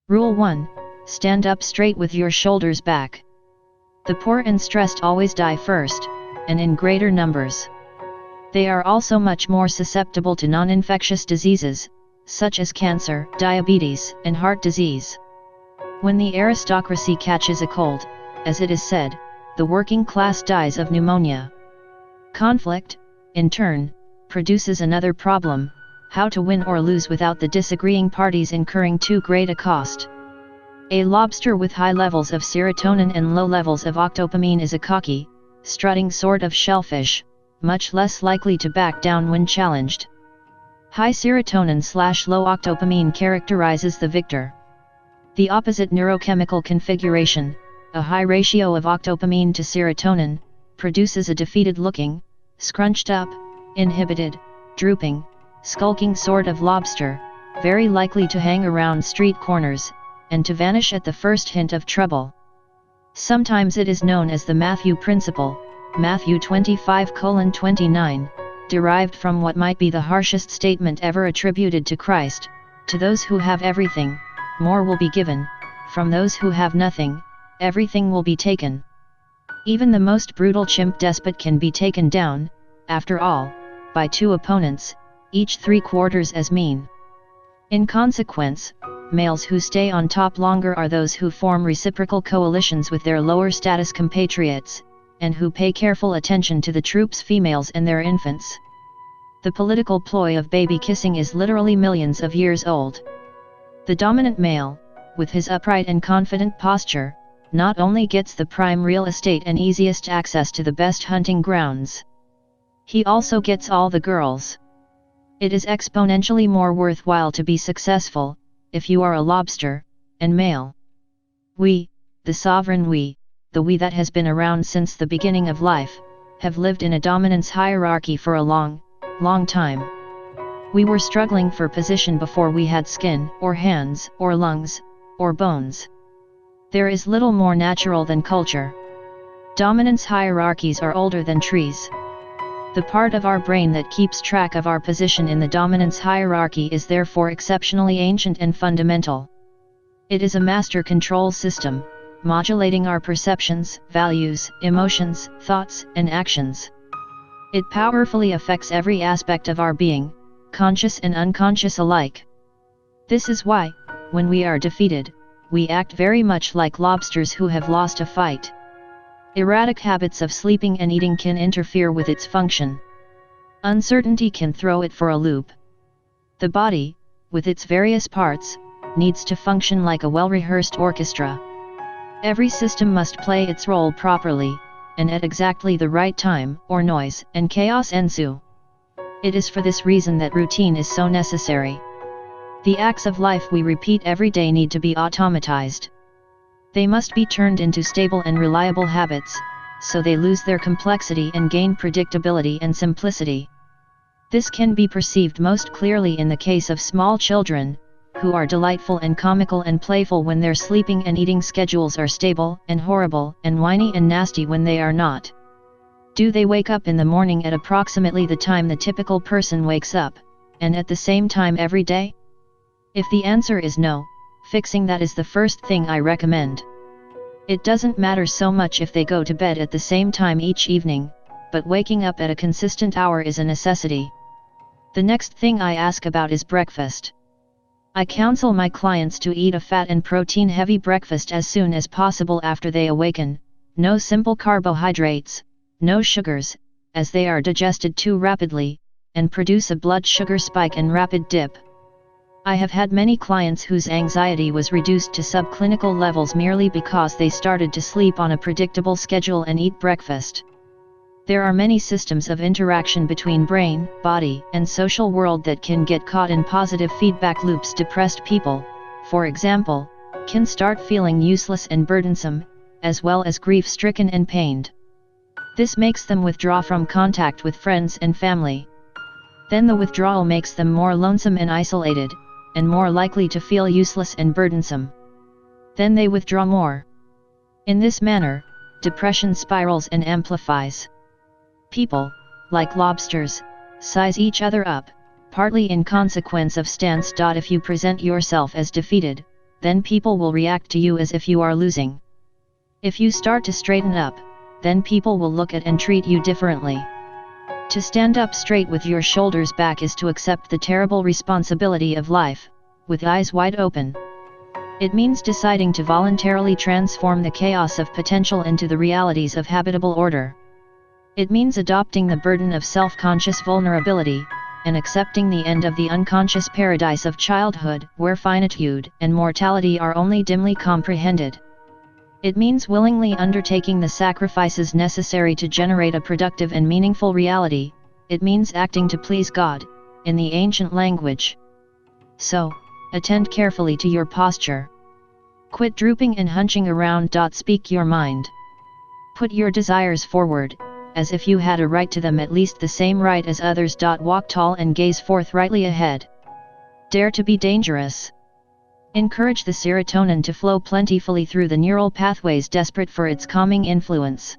Rule 1. Stand up straight with your shoulders back. The poor and stressed always die first, and in greater numbers. They are also much more susceptible to non-infectious diseases, such as cancer, diabetes, and heart disease. When the aristocracy catches a cold, as it is said, the working class dies of pneumonia. Conflict, in turn, produces another problem: how to win or lose without the disagreeing parties incurring too great a cost. A lobster with high levels of serotonin and low levels of octopamine is a cocky, strutting sort of shellfish, much less likely to back down when challenged. High serotonin/low octopamine characterizes the victor. The opposite neurochemical configuration, a high ratio of octopamine to serotonin, produces a defeated-looking, scrunched up, inhibited, drooping, skulking sort of lobster, very likely to hang around street corners, and to vanish at the first hint of trouble. Sometimes it is known as the Matthew Principle, Matthew 25:29, derived from what might be the harshest statement ever attributed to Christ: to those who have everything, more will be given; from those who have nothing, everything will be taken. Even the most brutal chimp despot can be taken down, after all, by two opponents, each 3/4 as mean. In consequence, males who stay on top longer are those who form reciprocal coalitions with their lower status compatriots, and who pay careful attention to the troops' females and their infants. The political ploy of baby kissing is literally millions of years old. The dominant male, with his upright and confident posture, not only gets the prime real estate and easiest access to the best hunting grounds, he also gets all the girls. It is exponentially more worthwhile to be successful, if you are a lobster, and male. We, the sovereign we, the we that has been around since the beginning of life, have lived in a dominance hierarchy for a long, long time. We were struggling for position before we had skin, or hands, or lungs, or bones. There is little more natural than culture. Dominance hierarchies are older than trees. The part of our brain that keeps track of our position in the dominance hierarchy is therefore exceptionally ancient and fundamental. It is a master control system, modulating our perceptions, values, emotions, thoughts, and actions. It powerfully affects every aspect of our being, conscious and unconscious alike. This is why, when we are defeated, we act very much like lobsters who have lost a fight. Erratic habits of sleeping and eating can interfere with its function. Uncertainty can throw it for a loop. The body, with its various parts, needs to function like a well-rehearsed orchestra. Every system must play its role properly, and at exactly the right time, or noise and chaos ensue. It is for this reason that routine is so necessary. The acts of life we repeat every day need to be automatized. They must be turned into stable and reliable habits, so they lose their complexity and gain predictability and simplicity. This can be perceived most clearly in the case of small children, who are delightful and comical and playful when their sleeping and eating schedules are stable, and horrible and whiny and nasty when they are not. Do they wake up in the morning at approximately the time the typical person wakes up, and at the same time every day? If the answer is no, fixing that is the first thing I recommend. It doesn't matter so much if they go to bed at the same time each evening, but waking up at a consistent hour is a necessity. The next thing I ask about is breakfast. I counsel my clients to eat a fat and protein-heavy breakfast as soon as possible after they awaken, no simple carbohydrates, no sugars, as they are digested too rapidly, and produce a blood sugar spike and rapid dip. I have had many clients whose anxiety was reduced to subclinical levels merely because they started to sleep on a predictable schedule and eat breakfast. There are many systems of interaction between brain, body, and social world that can get caught in positive feedback loops. Depressed people, for example, can start feeling useless and burdensome, as well as grief-stricken and pained. This makes them withdraw from contact with friends and family. Then the withdrawal makes them more lonesome and isolated, and more likely to feel useless and burdensome. Then they withdraw more. In this manner, depression spirals and amplifies. People, like lobsters, size each other up, partly in consequence of stance. If you present yourself as defeated, then people will react to you as if you are losing. If you start to straighten up, then people will look at and treat you differently. To stand up straight with your shoulders back is to accept the terrible responsibility of life, with eyes wide open. It means deciding to voluntarily transform the chaos of potential into the realities of habitable order. It means adopting the burden of self-conscious vulnerability, and accepting the end of the unconscious paradise of childhood, where finitude and mortality are only dimly comprehended. It means willingly undertaking the sacrifices necessary to generate a productive and meaningful reality. It means acting to please God, in the ancient language. So, attend carefully to your posture. Quit drooping and hunching around. Speak your mind. Put your desires forward, as if you had a right to them, at least the same right as others. Walk tall and gaze forthrightly ahead. Dare to be dangerous. Encourage the serotonin to flow plentifully through the neural pathways desperate for its calming influence.